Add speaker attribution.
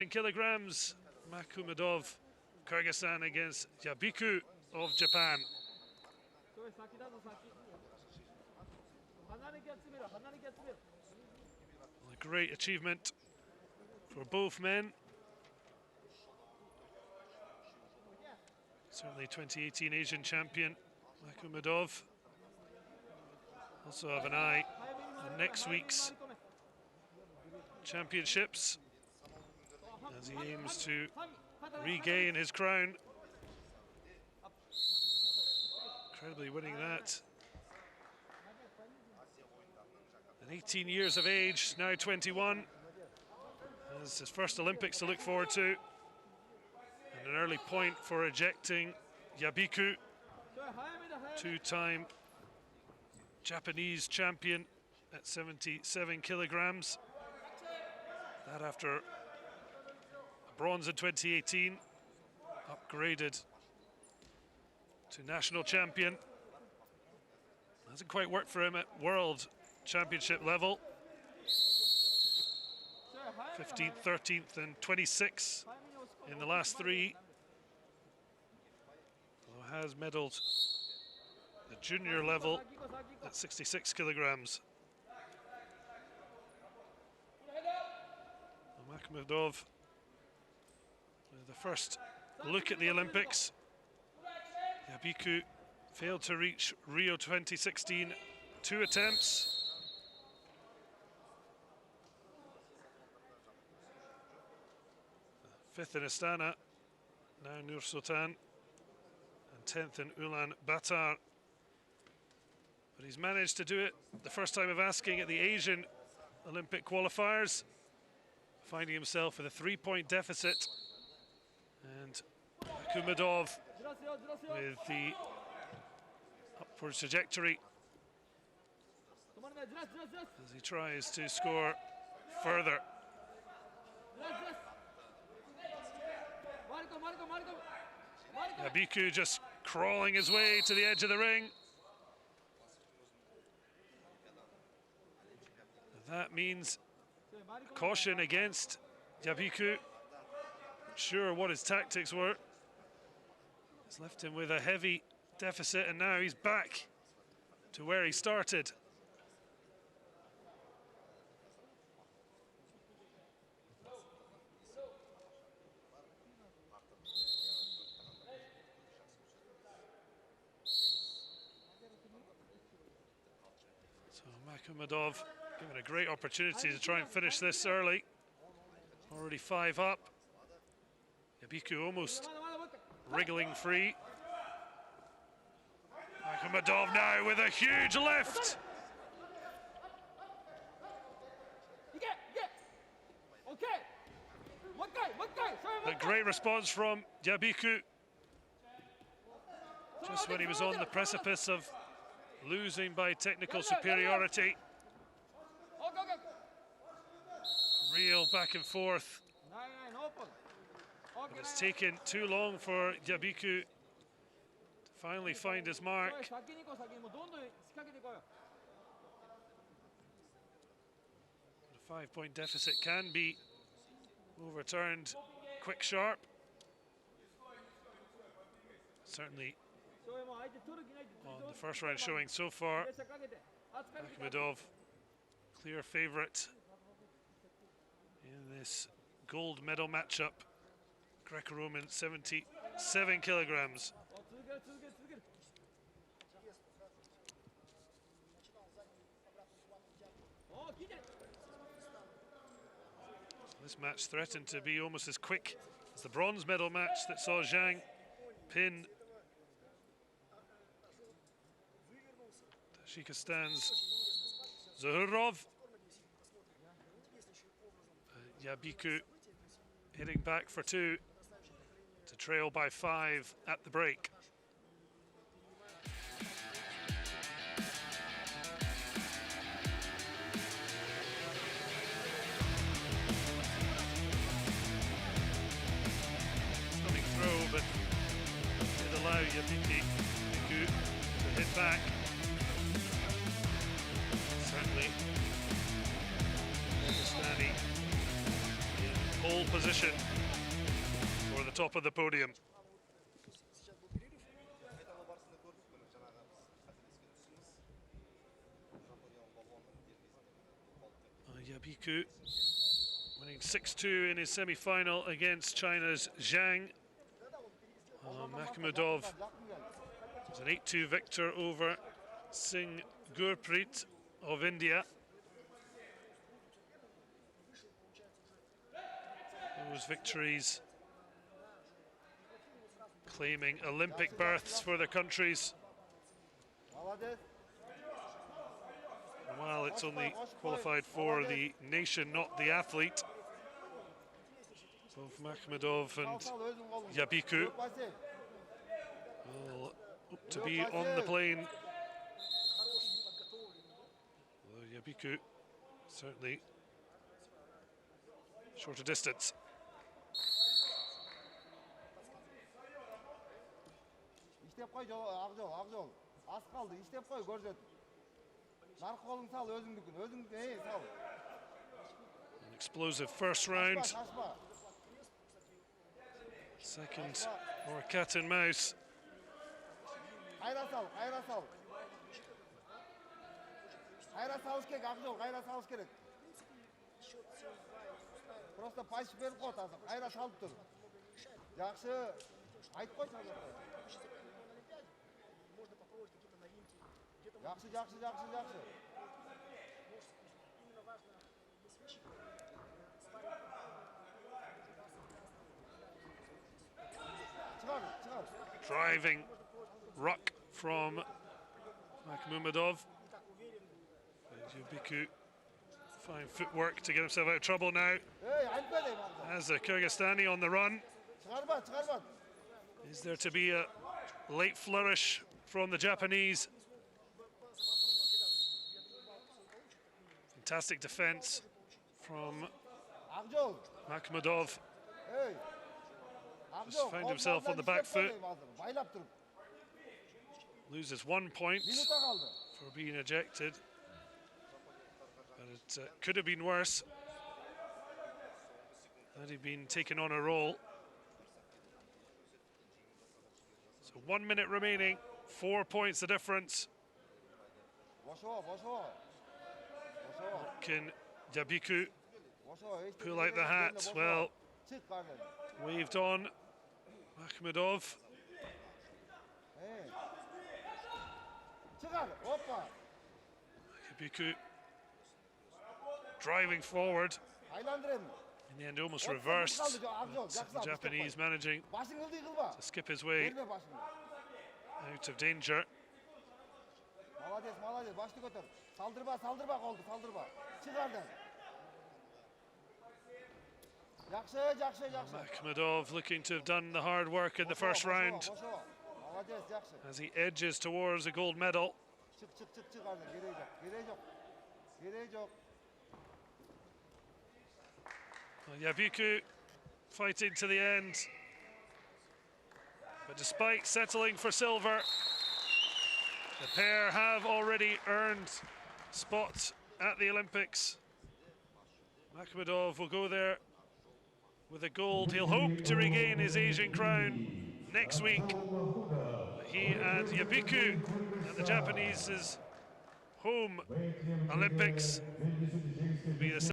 Speaker 1: kilograms, Machmudov, Kyrgyzstan against Ябуки of Japan. A great achievement for both men. Certainly 2018 Asian champion Machmudov. Also have an eye on next week's championships as he aims to regain his crown. Incredibly winning that. At 18 years of age, now 21. Has his first Olympics to look forward to. And an early point for ejecting Ябуки, two-time Japanese champion at 77 kilograms. That after a bronze in 2018, upgraded to national champion. Hasn't quite worked for him at world championship level. 15th, 13th and 26th in the last three. Although has medalled the junior level at 66 kilograms. Machmudov with the first look at the Olympics. Ябуки failed to reach Rio 2016, 2 attempts. Fifth in Astana, now Nur Sultan, and 10th in Ulaanbaatar. But he's managed to do it the first time of asking at the Asian Olympic qualifiers, finding himself with a 3-point deficit. And Machmudov with the upwards trajectory as he tries to score further. Ябуки just crawling his way to the edge of the ring. That means caution against Ябуki. Not sure what his tactics were. It's left him with a heavy deficit, and now he's back to where he started. So Machmudov given a great opportunity to try and finish this early. Already 5 up. Ябуki almost wriggling free. Machmudov now with a huge lift. A great response from Ябуki. Just when he was on the precipice of losing by technical superiority. Real back and forth. But it's taken too long for Ябуki to finally find his mark. A 5-point deficit can be overturned quick, sharp. Certainly on the first round showing so far, Machmudov, clear favourite in this gold medal matchup. Greco-Roman 77 kilograms. This match threatened to be almost as quick as the bronze medal match that saw Zhang pin Tajikistan's Zuhurov. Ябуki hitting back for 2 to trail by 5 at the break. Stunning throw, but it allowed Ябуki to hit back. Certainly Pakistani in pole position for the top of the podium. Ябуки winning 6-2 in his semi-final against China's Zhang. Machmudov was an 8-2 victor over Singh Gurpreet of India. Those victories claiming Olympic berths for their countries. And while it's only qualified for the nation, not the athlete, both Machmudov and Ябуки will hope to be on the plane. Although Ябуки certainly shorter distance. An explosive first round. Second, more cat and mouse. Driving ruck from Machmudov. Ябуки fine footwork to get himself out of trouble now. As a Kyrgyzstani on the run. Is there to be a late flourish from the Japanese? Fantastic defense from Machmudov. Just found himself on the back foot. Loses 1 point for being ejected. But it could have been worse had he been taken on a roll. So 1 minute remaining, 4 points the difference. Can Ябуки pull out the hat? Well, waved on Machmudov. Ябуki driving forward. In the end, almost reversed. The Japanese managing to skip his way out of danger. Machmudov looking to have done the hard work in the first round as he edges towards a gold medal. Ябуki fighting to the end, but despite settling for silver, the pair have already earned spots at the Olympics. Machmudov will go there with a gold. He'll hope to regain his Asian crown next week. He and Ябуki at the Japanese's home Olympics will be the